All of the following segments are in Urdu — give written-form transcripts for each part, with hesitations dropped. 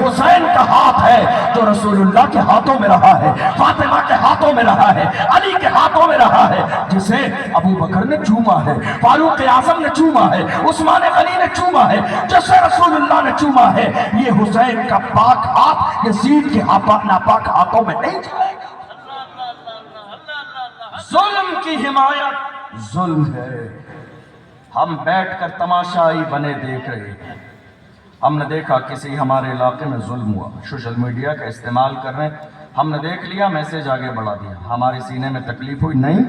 حسین کا ہاتھ ہے جو رسول اللہ کے ہاتھوں میں رہا ہے، فاطمہ کے ہاتھوں میں رہا ہے، علی کے ہاتھوں میں رہا ہے، جسے ابو بکر نے چوما ہے، فاروق اعظم نے چوما ہے، عثمان غنی نے چوما ہے، جسے رسول اللہ نے چوما ہے، یہ حسین کا پاک ہاتھ یزید کے ناپاک ہاتھوں میں نہیں جائے گا۔ ظلم کی حمایت ظلم ہے۔ ہم بیٹھ کر تماشائی بنے دیکھ رہے ہیں۔ ہم نے دیکھا کسی ہمارے علاقے میں ظلم ہوا، سوشل میڈیا کا استعمال کر رہے ہیں، ہم نے دیکھ لیا، میسج آگے بڑھا دیا، ہمارے سینے میں تکلیف ہوئی نہیں۔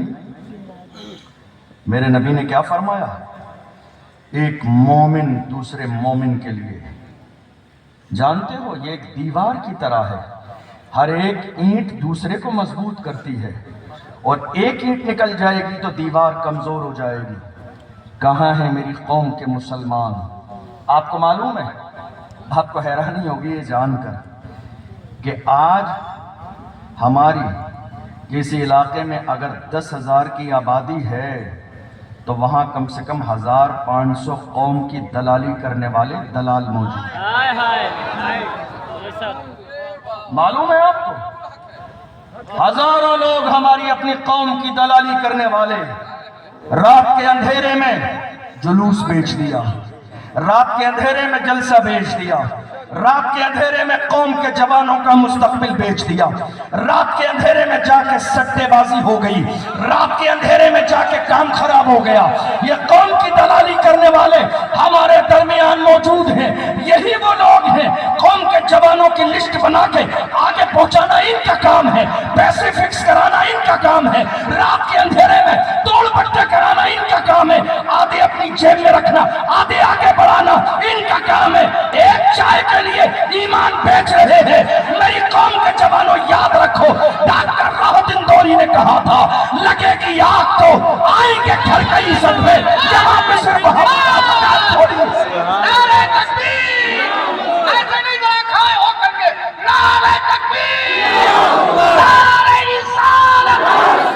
میرے نبی نے کیا فرمایا؟ ایک مومن دوسرے مومن کے لیے، جانتے ہو یہ ایک دیوار کی طرح ہے، ہر ایک اینٹ دوسرے کو مضبوط کرتی ہے، اور ایک اینٹ نکل جائے گی تو دیوار کمزور ہو جائے گی۔ کہاں ہیں میری قوم کے مسلمان؟ آپ کو معلوم ہے، آپ کو حیرانی ہوگی یہ جان کر کہ آج ہماری کسی علاقے میں اگر 10,000 کی آبادی ہے تو وہاں کم سے کم 1,500 قوم کی دلالی کرنے والے دلال موجود ہیں۔ معلوم ہے آپ کو؟ ہزاروں لوگ ہماری اپنی قوم کی دلالی کرنے والے، رات کے اندھیرے میں جلوس بیچ دیا، رات کے اندھیرے میں جلسہ بیچ دیا، رات کے اندھیرے میں قوم کے جوانوں کا مستقبل بیچ دیا، رات کے اندھیرے میں جا کے سٹے بازی ہو گئی، رات کے اندھیرے میں جا کے کام خراب ہو گیا۔ یہ قوم کی دلالی کرنے والے ہمارے درمیان موجود ہیں، یہی وہ لوگ ہیں، قوم کے جوانوں کی لسٹ بنا کے آگے پہنچانا ان کا کام ہے، پیسے فکس کرانا ان کا کام ہے، رات کے اندھیرے میں توڑ پٹے کرانا ان کا کام ہے، آدھے اپنی جیب میں رکھنا، آدھے آگے بڑھانا ان کا کام ہے۔ ایک چائے کے لیے ایمان بیچ رہے ہیں۔ میری قوم کے جوانوں یاد رکھو، ڈاکٹر راحت اندوری نے کہا تھا لگے گی آگ تو آئیں گے گھر کئی صدمے، یہاں پہ صرف ہم تھوڑی۔ نعرہ تکبیر! ایسے نہیں جائے کھائے ہو کر کے نعرہ تکبیر! نعرہ رسالت!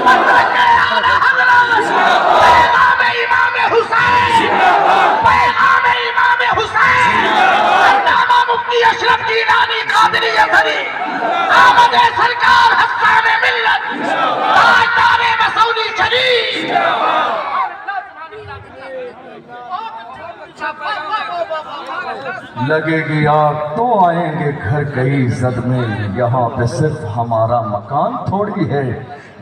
مدرک اعلی حضرت! پیغام امام حسین! پیغام امام حسین! علامہ مفتی اشرف گیلانی قادری اثری! آمد سرکار حسان ملت! تاجدار مسعودی شریف! لگے گی آگ تو آئیں گے گھر کئی صدمے، یہاں پہ صرف ہمارا مکان تھوڑی ہے،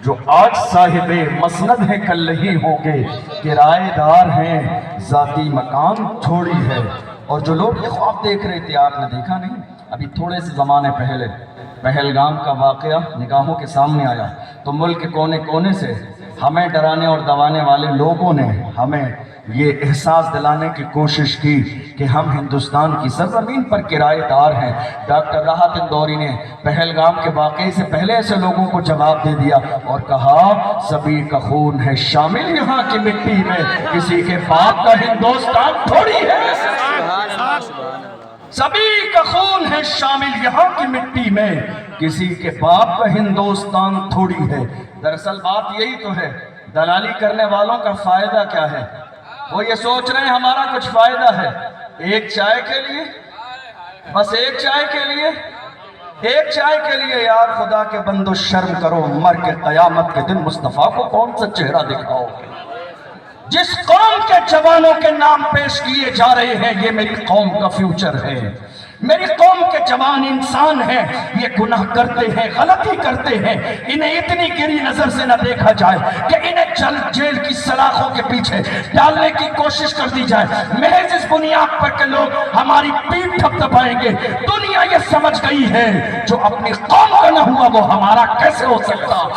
جو آج صاحب مسند ہیں کل نہیں ہوں گے، کرایہ دار ہیں ذاتی مکان تھوڑی ہے۔ اور جو لوگ یہ خواب دیکھ رہے تھے، آپ نے دیکھا نہیں، ابھی تھوڑے سے زمانے پہلے پہلگام کا واقعہ نگاہوں کے سامنے آیا تو ملک کے کونے کونے سے ہمیں ڈرانے اور دبانے والے لوگوں نے ہمیں یہ احساس دلانے کی کوشش کی کہ ہم ہندوستان کی سرزمین پر کرایہ دار ہیں۔ ڈاکٹر راحت اندوری نے پہلگام کے واقعے سے پہلے ایسے لوگوں کو جواب دے دیا اور کہا سبھی کا خون ہے شامل یہاں کی مٹی میں، کسی کے باپ کا ہندوستان تھوڑی ہے، سبھی کا خون ہے شامل یہاں کی مٹی میں، کسی کے باپ کا ہندوستان تھوڑی ہے۔ دراصل بات یہی تو ہے، دلالی کرنے والوں کا فائدہ کیا ہے؟ وہ یہ سوچ رہے ہیں ہمارا کچھ فائدہ ہے، ایک چائے کے لیے، بس ایک چائے کے لیے، ایک چائے کے لیے۔ یار خدا کے بندو شرم کرو، مر کے قیامت کے دن مصطفیٰ کو کون سا چہرہ دکھاؤ؟ جس قوم کے جوانوں کے نام پیش کیے جا رہے ہیں، یہ میری قوم کا فیوچر ہے، میری قوم کے جوان انسان ہیں، یہ گناہ کرتے ہیں، غلطی کرتے ہیں، انہیں اتنی گری نظر سے نہ دیکھا جائے کہ انہیں جیل کی سلاخوں کے پیچھے ڈالنے کی کوشش کر دی جائے، محض اس بنیاد پر کہ لوگ ہماری پیٹھ تھپتھپائیں گے۔ دنیا یہ سمجھ گئی ہے جو اپنی قوم کا نہ ہوا وہ ہمارا کیسے ہو سکتا؟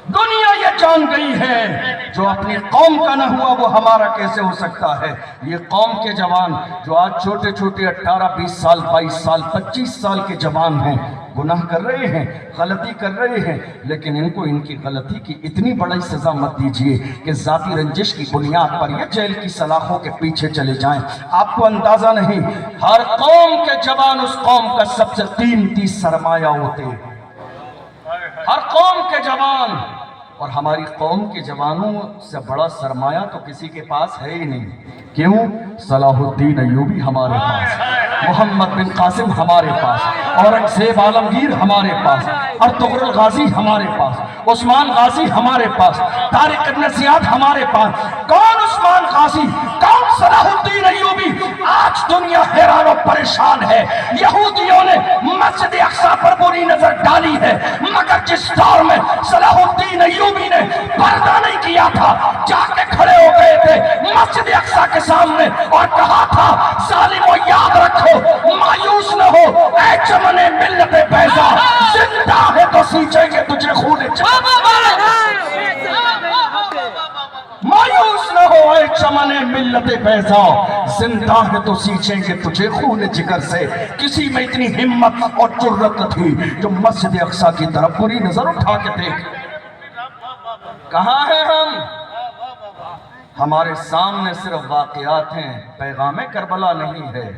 دنیا یہ جان گئی ہے جو اپنی قوم کا نہ ہوا وہ ہمارا کیسے ہو سکتا ہے۔ یہ قوم کے جوان جو آج چھوٹے چھوٹے 18 20 سال 22 سال 25 سال کے جوان ہیں، گناہ کر رہے ہیں، غلطی کر رہے ہیں، لیکن ان کو ان کی غلطی کی اتنی بڑی سزا مت دیجیے کہ ذاتی رنجش کی بنیاد پر یہ جیل کی سلاخوں کے پیچھے چلے جائیں۔ آپ کو اندازہ نہیں، ہر قوم کے جوان اس قوم کا سب سے قیمتی سرمایہ ہوتے ہیں۔ ہر قوم کے جوان اور ہماری قوم کے جوانوں سے بڑا سرمایہ تو کسی کے پاس ہے ہی نہیں. کیوں؟ صلاح الدین ایوبی ہمارے پاس، محمد بن قاسم ہمارے پاس، اورنگزیب عالمگیر ہمارے پاس، ارطغرل غازی ہمارے پاس، عثمان غازی ہمارے پاس، طارق ابن زیاد ہمارے پاس. کون عثمان غازی؟ کون صلاح الدین ایوبی؟ آج دنیا حیران و پریشان ہے. یہودیوں نے مسجد اقصی پر بری نظر ڈالی ہے، مگر جس دور میں صلاح الدین ایوبی نے پردہ نہیں کیا تھا، جا کے کھڑے ہو گئے تھے مسجد اقصی کے سامنے اور کہا تھا ظالمو یاد رکھو، مایوس نہ ہو اے چمن ملت بیضا، زندہ ہے تو سینچیں گے تجھے خون مایوس نہ ہو اے چمن ملت بیضا، زندہ ہے تو سینچیں گے تجھے خون جگر سے. کسی میں اتنی ہمت اور جرت نہ تھی جو مسجد اقصی کی طرف بری نظر اٹھا کے دیکھ. کہاں ہیں ہم؟ ہمارے سامنے صرف واقعات ہیں، پیغام کربلا نہیں ہے.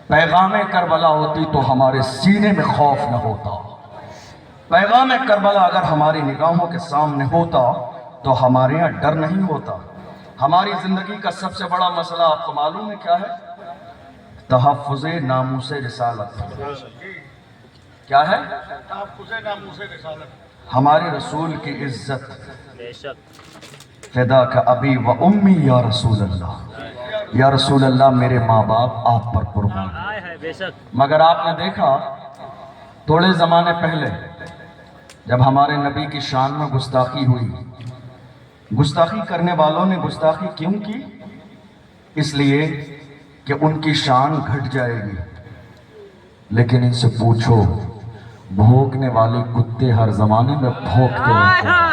پیغام کربلا ہوتی تو ہمارے سینے میں خوف نہ ہوتا. پیغام کربلا اگر ہماری نگاہوں کے سامنے ہوتا تو ہمارے یہاں ڈر نہیں ہوتا. ہماری زندگی کا سب سے بڑا مسئلہ آپ کو معلوم ہے کیا ہے؟ تحفظ ناموس رسالت. کیا ہے؟ تحفظ ناموس رسالت. ہمارے رسول کی عزت. فدا کا ابی و امی یا رسول اللہ، یا رسول اللہ میرے ماں باپ آپ پر قربان. مگر آپ نے دیکھا تھوڑے زمانے پہلے جب ہمارے نبی کی شان میں گستاخی ہوئی، گستاخی کرنے والوں نے گستاخی کیوں کی؟ اس لیے کہ ان کی شان گھٹ جائے گی. لیکن ان سے پوچھو، بھونکنے والے کتے ہر زمانے میں بھونکتے رہتے ہیں،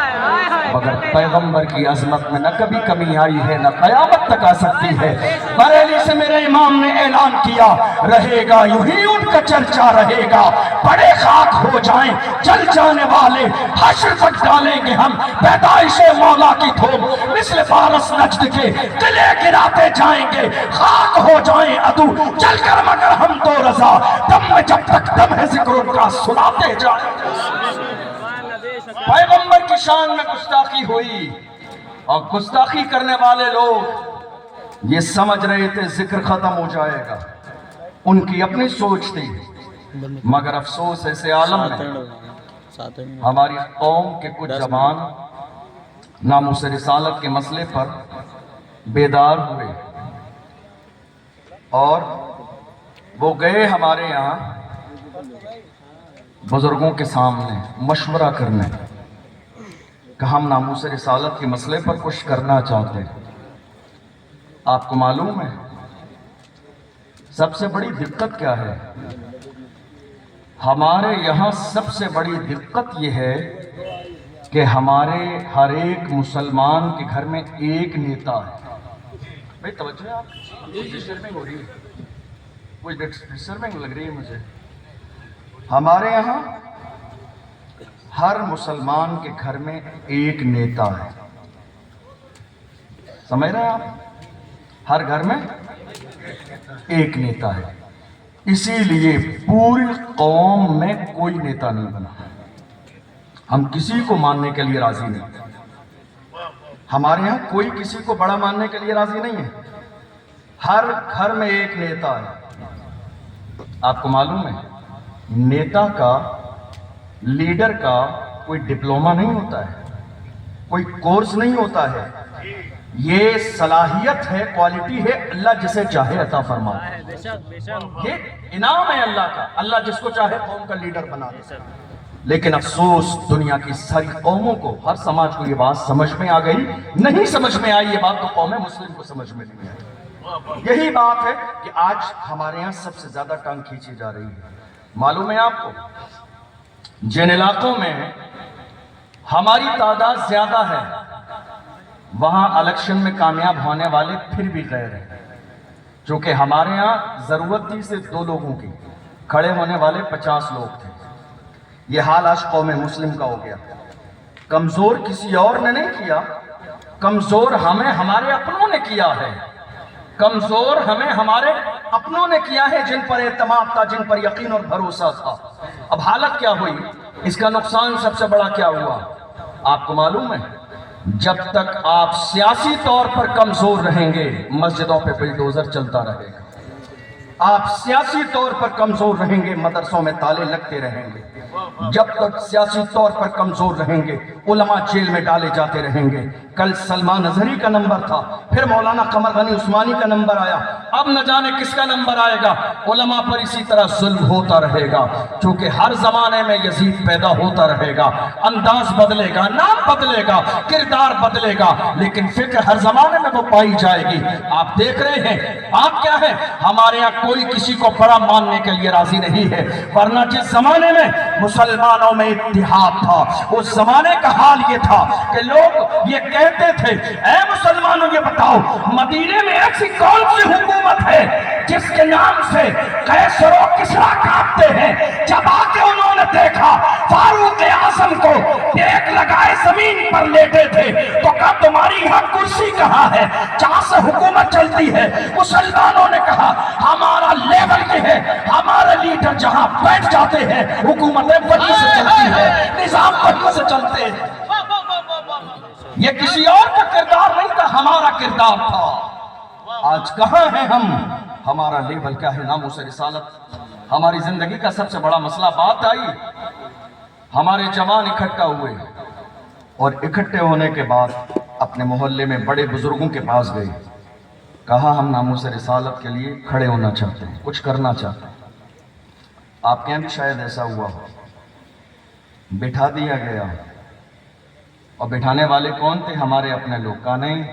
مگر پیغمبر کی عظمت میں نہ کبھی کمی آئی ہے نہ قیامت تک آ سکتی ہے. بریلی سے میرے امام نے اعلان کیا، رہے گا یوں ہی ان کا چرچا رہے گا، بڑے خاک ہو جائیں جل جانے والے، حشر تک ڈالیں گے ہم پیدائش مولا کی دھوم. مثل فارس نجد کے قلعے گراتے جائیں گے، خاک ہو جائیں عدو چل کر مگر ہم تو رضا، دم میں جب تک دم ہے ذکر ان کا سناتے جائیں. پیغمبر کی شان میں گستاخی ہوئی اور گستاخی کرنے والے لوگ یہ سمجھ رہے تھے ذکر ختم ہو جائے گا. ان کی اپنی سوچ تھی، مگر افسوس ایسے عالم میں ہماری قوم کے کچھ جوان ناموس رسالت کے مسئلے پر بیدار ہوئے اور وہ گئے ہمارے یہاں بزرگوں کے سامنے مشورہ کرنے کہ ہم ناموس رسالت کے مسئلے پر کچھ کرنا چاہتے ہیں. آپ کو معلوم ہے سب سے بڑی دقت کیا ہے؟ ہمارے یہاں سب سے بڑی دقت یہ ہے کہ ہمارے ہر ایک مسلمان کے گھر میں ایک نیتا ہے. بھائی توجہ ہے، آپ ڈسٹربنگ ہو رہی ہے، کوئی ڈسٹربنگ لگ رہی ہے مجھے. ہمارے یہاں ہر مسلمان کے گھر میں ایک نیتا ہے. سمجھ رہے ہیں آپ؟ ہر گھر میں ایک نیتا ہے. اسی لیے پوری قوم میں کوئی نیتا نہیں بنا. ہم کسی کو ماننے کے لیے راضی نہیں. ہمارے یہاں کوئی کسی کو بڑا ماننے کے لیے راضی نہیں ہے. ہر گھر میں ایک نیتا ہے. آپ کو معلوم ہے نیتا کا، لیڈر کا کوئی ڈپلومہ نہیں ہوتا ہے، کوئی کورس نہیں ہوتا ہے. یہ صلاحیت ہے، کوالٹی ہے، اللہ جسے چاہے عطا فرماتا ہے. یہ انعام ہے اللہ کا، اللہ جس کو چاہے قوم کا لیڈر بنا دے. لیکن افسوس دنیا کی ساری قوموں کو، ہر سماج کو یہ بات سمجھ میں آ گئی. نہیں سمجھ میں آئی یہ بات تو قوم مسلم کو سمجھ میں نہیں آئی. یہی بات ہے کہ آج ہمارے یہاں سب سے زیادہ ٹانگ کھینچی جا رہی ہے. معلوم ہے آپ کو جن علاقوں میں ہماری تعداد زیادہ ہے وہاں الیکشن میں کامیاب ہونے والے پھر بھی غیر ہیں. چونکہ ہمارے ہاں ضرورت تھی صرف 2 لوگوں کی، کھڑے ہونے والے 50 لوگ تھے. یہ حال آج قوم مسلم کا ہو گیا. کمزور کسی اور نے نہیں کیا، کمزور ہمیں ہمارے اپنوں نے کیا ہے. کمزور ہمیں ہمارے اپنوں نے کیا ہے جن پر اعتماد تھا، جن پر یقین اور بھروسہ تھا. اب حالت کیا ہوئی، اس کا نقصان سب سے بڑا کیا ہوا؟ آپ کو معلوم ہے جب تک آپ سیاسی طور پر کمزور رہیں گے مسجدوں پہ بلڈوزر چلتا رہے گا. آپ سیاسی طور پر کمزور رہیں گے مدرسوں میں تالے لگتے رہیں گے. جب تک سیاسی طور پر کمزور رہیں گے علماء جیل میں ڈالے جاتے رہیں گے. کل سلمان اظہری کا نمبر تھا, پھر مولانا قمر غنی عثمانی کا نمبر آیا, اب نہ جانے کس کا نمبر آئے گا. علماء پر اسی طرح ظلم ہوتا رہے گا, کیونکہ ہر زمانے میں یزید پیدا ہوتا رہے گا. انداز بدلے گا, نام بدلے گا, کردار بدلے گا, لیکن فکر ہر زمانے میں وہ پائی جائے گی. آپ دیکھ رہے ہیں آپ کیا ہے, ہمارے یہاں کوئی کسی کو بڑا ماننے کے لیے راضی نہیں ہے, ورنہ جس زمانے میں مسلمانوں میں اتحاد تھا اس زمانے کا حال یہ تھا کہ لوگ یہ کہتے تھے اے مسلمانوں یہ بتاؤ مدینے میں ایسی کون سی حکومت ہے جس کے نام سے قیصر و کسریٰ کانپتے ہیں. جب آ کے انہوں نے دیکھا فاروق اعظم کو ٹیک لگائے زمین پر لیٹے تھے تو کہا تمہاری یہاں کرسی کہاں ہے جہاں سے حکومت چلتی ہے. مسلمانوں نے کہا ہمارا لیول یہ ہے, ہمارے لیڈر جہاں بیٹھ جاتے ہیں حکومتیں وہیں سے چلتی ہے, نظام وہیں سے چلتے ہیں. یہ کسی اور کا کردار نہیں تھا, ہمارا کردار تھا. آج کہاں ہیں ہم, ہمارا لیول کیا ہے, ناموس رسالت. ہماری زندگی کا سب سے بڑا مسئلہ بات آئی, ہمارے جوان اکٹھا ہوئے اور اکٹھے ہونے کے بعد اپنے محلے میں بڑے بزرگوں کے پاس گئے, کہا ہم ناموس رسالت کے لیے کھڑے ہونا چاہتے ہیں, کچھ کرنا چاہتے ہیں. آپ کے یہاں بھی شاید ایسا ہوا ہو. بٹھا دیا گیا, اور بٹھانے والے کون تھے, ہمارے اپنے لوگ. کا نہیں